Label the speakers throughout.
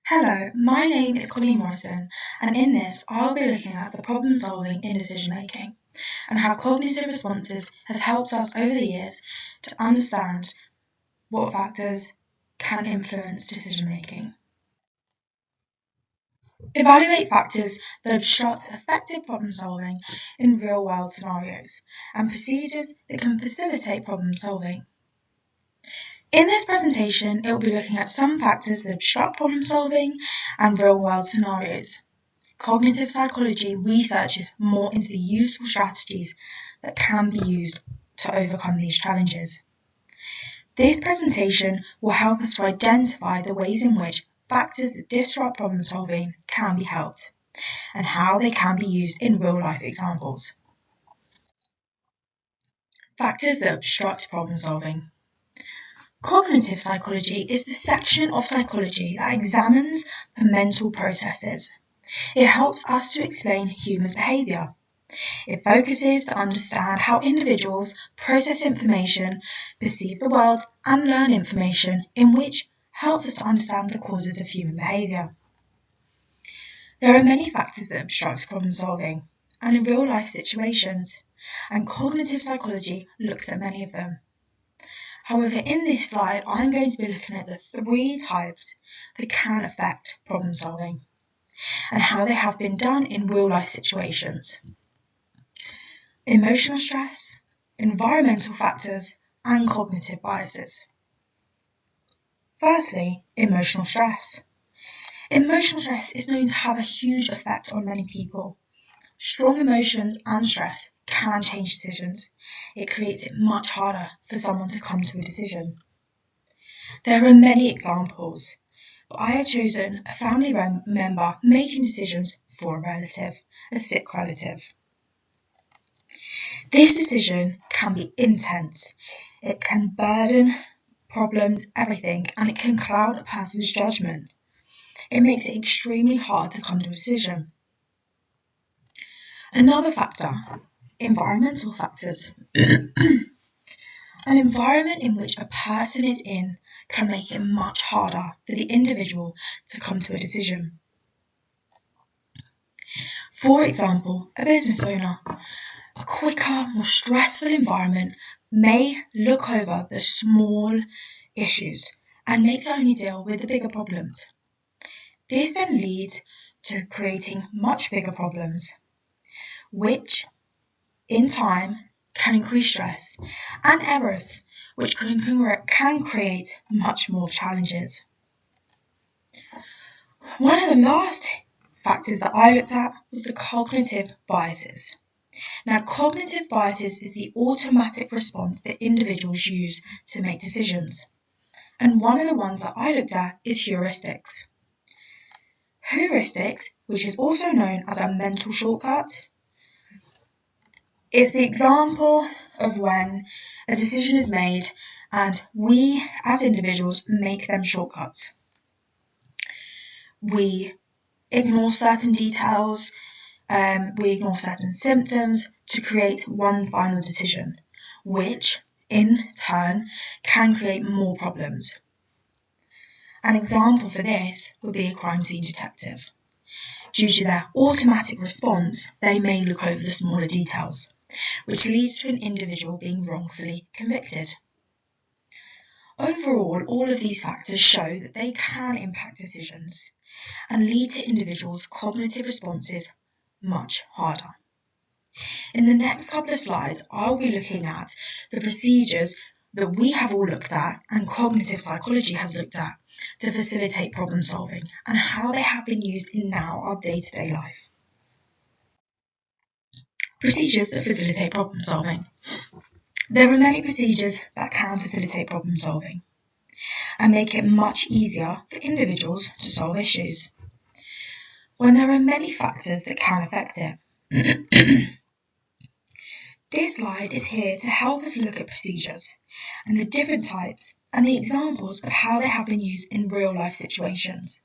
Speaker 1: Hello, my name is Colleen Morrison, and in this I'll be looking at the problem solving in decision making and how cognitive responses has helped us over the years to understand what factors can influence decision making. Evaluate factors that obstruct effective problem solving in real world scenarios and procedures that can facilitate problem solving. In this presentation, it will be looking at some factors that obstruct problem solving and real-world scenarios. Cognitive psychology researches more into the useful strategies that can be used to overcome these challenges. This presentation will help us to identify the ways in which factors that disrupt problem solving can be helped and how they can be used in real-life examples. Factors that obstruct problem solving. Cognitive psychology is the section of psychology that examines the mental processes. It helps us to explain humans' behaviour. It focuses to understand how individuals process information, perceive the world, and learn information, in which helps us to understand the causes of human behaviour. There are many factors that obstruct problem solving, and in real-life situations, and cognitive psychology looks at many of them. However, in this slide, I'm going to be looking at the three types that can affect problem solving and how they have been done in real-life situations. Emotional stress, environmental factors, and cognitive biases. Firstly, emotional stress. Emotional stress is known to have a huge effect on many people. Strong emotions and stress can change decisions. It creates it much harder for someone to come to a decision. There are many examples, but I have chosen a family member making decisions for a relative, a sick relative. This decision can be intense. It can burden problems, everything, and it can cloud a person's judgment. It makes it extremely hard to come to a decision. Another factor, environmental factors. An environment in which a person is in can make it much harder for the individual to come to a decision. For example, a business owner. A quicker, more stressful environment may look over the small issues and makes only deal with the bigger problems. This then leads to creating much bigger problems, which in time can increase stress and errors, which can create much more challenges. One of the last factors that I looked at was the cognitive biases. Now, cognitive biases is the automatic response that individuals use to make decisions. And one of the ones that I looked at is heuristics. Heuristics, which is also known as a mental shortcut, is the example of when a decision is made and we as individuals make them shortcuts. We ignore certain details, we ignore certain symptoms to create one final decision, which in turn can create more problems. An example for this would be a crime scene detective. Due to their automatic response, they may look over the smaller details, which leads to an individual being wrongfully convicted. Overall, all of these factors show that they can impact decisions and lead to individuals' cognitive responses much harder. In the next couple of slides, I'll be looking at the procedures that we have all looked at and cognitive psychology has looked at to facilitate problem solving and how they have been used in now our day-to-day life. Procedures that facilitate problem solving. There are many procedures that can facilitate problem solving and make it much easier for individuals to solve issues when there are many factors that can affect it. This slide is here to help us look at procedures and the different types and the examples of how they have been used in real life situations.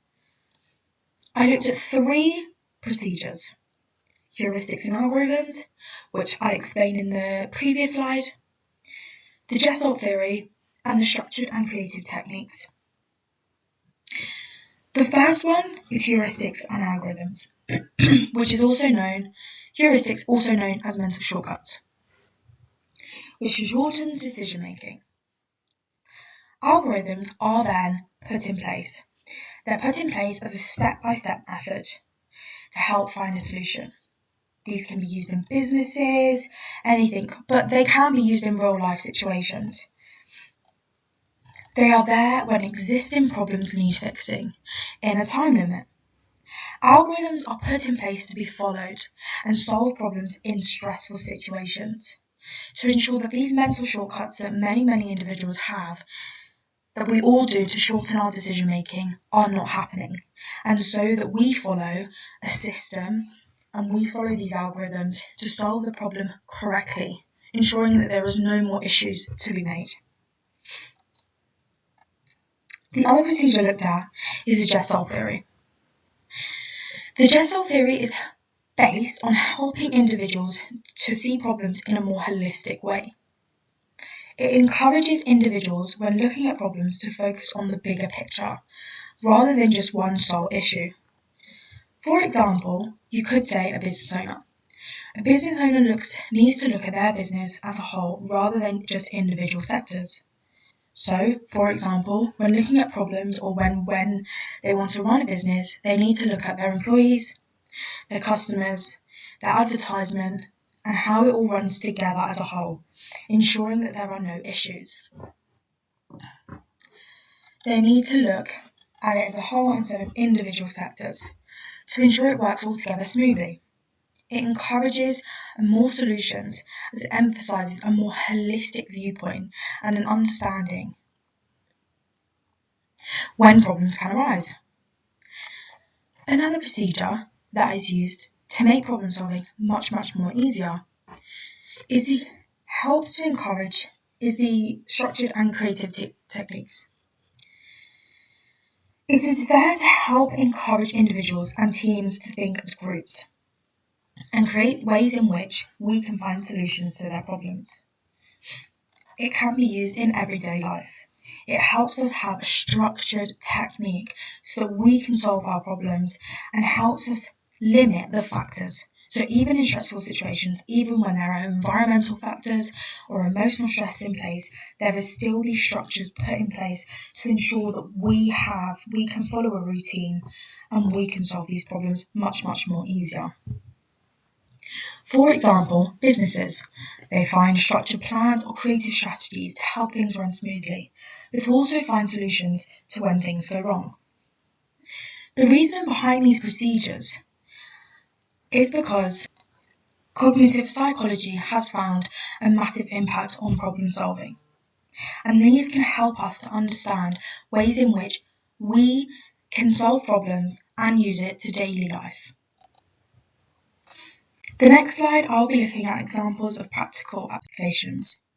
Speaker 1: I looked at three procedures: heuristics and algorithms, which I explained in the previous slide, the Gestalt theory, and the structured and creative techniques. The first one is heuristics and algorithms, which is also known as mental shortcuts, which shortens decision making. Algorithms are then put in place. They're put in place as a step-by-step method to help find a solution. These can be used in businesses, anything, but they can be used in real-life situations. They are there when existing problems need fixing, in a time limit. Algorithms are put in place to be followed and solve problems in stressful situations, to ensure that these mental shortcuts that many individuals have, that we all do to shorten our decision making, are not happening, and so that we follow a system and we follow these algorithms to solve the problem correctly, ensuring that there is no more issues to be made. The other procedure looked at is the Gestalt theory. The Gestalt theory is based on helping individuals to see problems in a more holistic way. It encourages individuals, when looking at problems, to focus on the bigger picture, rather than just one sole issue. For example, you could say a business owner. A business owner needs to look at their business as a whole, rather than just individual sectors. So, for example, when looking at problems or when they want to run a business, they need to look at their employees, their customers, their advertisement, and how it all runs together as a whole, ensuring that there are no issues. They need to look at it as a whole instead of individual sectors to ensure it works all together smoothly. It encourages more solutions as it emphasises a more holistic viewpoint and an understanding when problems can arise. Another procedure that is used to make problem solving much more easier is the structured and creative techniques. It is there to help encourage individuals and teams to think as groups and create ways in which we can find solutions to their problems. It can be used in everyday life. It helps us have a structured technique so that we can solve our problems and helps us limit the factors. So even in stressful situations, even when there are environmental factors or emotional stress in place, there is still these structures put in place to ensure that we can follow a routine and we can solve these problems much more easier. For example, businesses, they find structured plans or creative strategies to help things run smoothly, but also find solutions to when things go wrong. The reason behind these procedures is because cognitive psychology has found a massive impact on problem solving, and these can help us to understand ways in which we can solve problems and use it to daily life. The next slide, I'll be looking at examples of practical applications.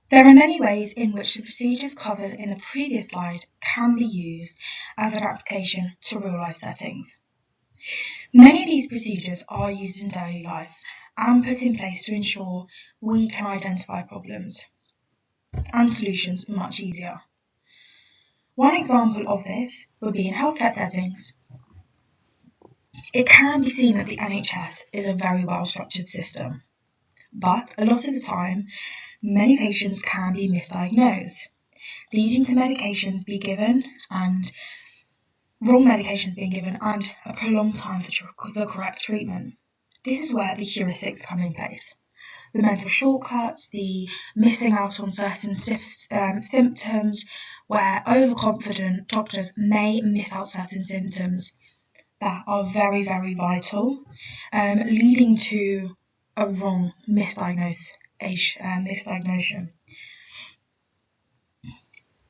Speaker 1: There are many ways in which the procedures covered in the previous slide can be used as an application to real-life settings. Many of these procedures are used in daily life and put in place to ensure we can identify problems and solutions much easier. One example of this would be in healthcare settings. It can be seen that the NHS is a very well-structured system, but a lot of the time, many patients can be misdiagnosed, leading to medications being given and wrong medications being given and a prolonged time for the correct treatment. This is where the heuristics come in place. The mental shortcuts, the missing out on certain symptoms, where overconfident doctors may miss out certain symptoms that are very vital, leading to a wrong misdiagnosis.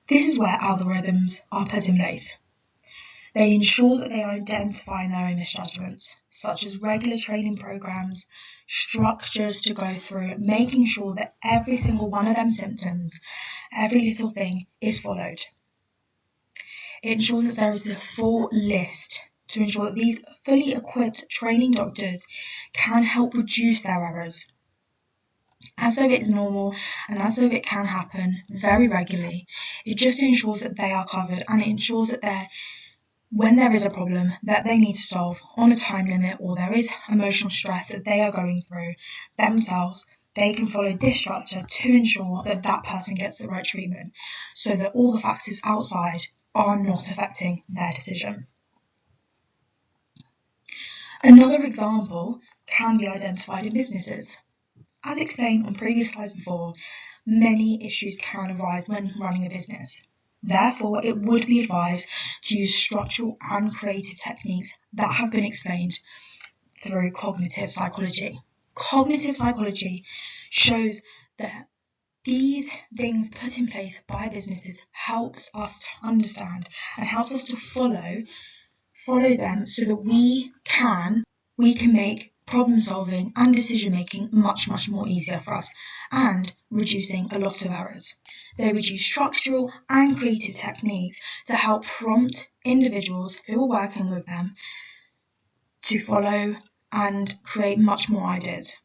Speaker 1: This is where algorithms are put in place. They ensure that they are identifying their own misjudgments, such as regular training programs, structures to go through, making sure that every single one of them symptoms, every little thing is followed. It ensures that there is a full list to ensure that these fully equipped training doctors can help reduce their errors. As as though it's normal and as though it can happen very regularly. It just ensures that they are covered, and it ensures that when there is a problem that they need to solve on a time limit, or there is emotional stress that they are going through themselves, they can follow this structure to ensure that that person gets the right treatment, so that all the factors outside are not affecting their decision. Another example can be identified in businesses. As explained on previous slides before, many issues can arise when running a business. Therefore, it would be advised to use structural and creative techniques that have been explained through cognitive psychology. Cognitive psychology shows that these things put in place by businesses helps us to understand and helps us to follow them, so that we can make problem solving and decision making much more easier for us, and reducing a lot of errors. They would use structural and creative techniques to help prompt individuals who are working with them to follow and create much more ideas.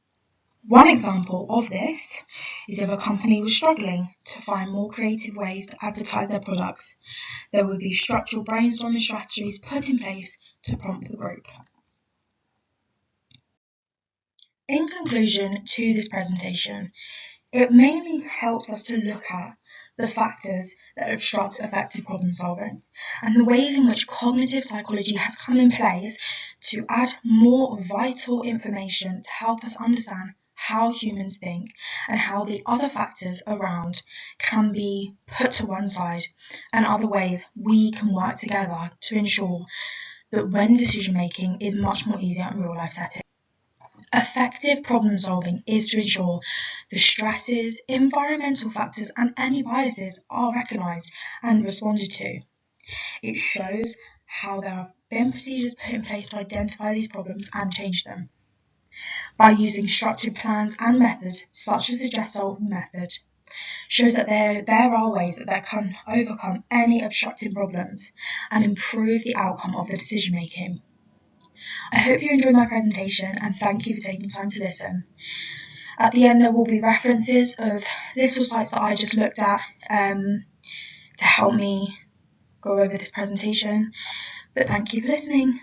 Speaker 1: One example of this is if a company was struggling to find more creative ways to advertise their products, there would be structural brainstorming strategies put in place to prompt the group. In conclusion to this presentation, it mainly helps us to look at the factors that obstruct effective problem solving, and the ways in which cognitive psychology has come in place to add more vital information to help us understand how humans think and how the other factors around can be put to one side, and other ways we can work together to ensure that when decision making is much more easier in real life settings. Effective problem solving is to ensure the stresses, environmental factors and any biases are recognised and responded to. It shows how there have been procedures put in place to identify these problems and change them. By using structured plans and methods such as the Gestalt method, shows that there are ways that can overcome any obstructing problems and improve the outcome of the decision making. I hope you enjoyed my presentation, and thank you for taking time to listen. At the end there will be references of little sites that I just looked at to help me go over this presentation, but thank you for listening.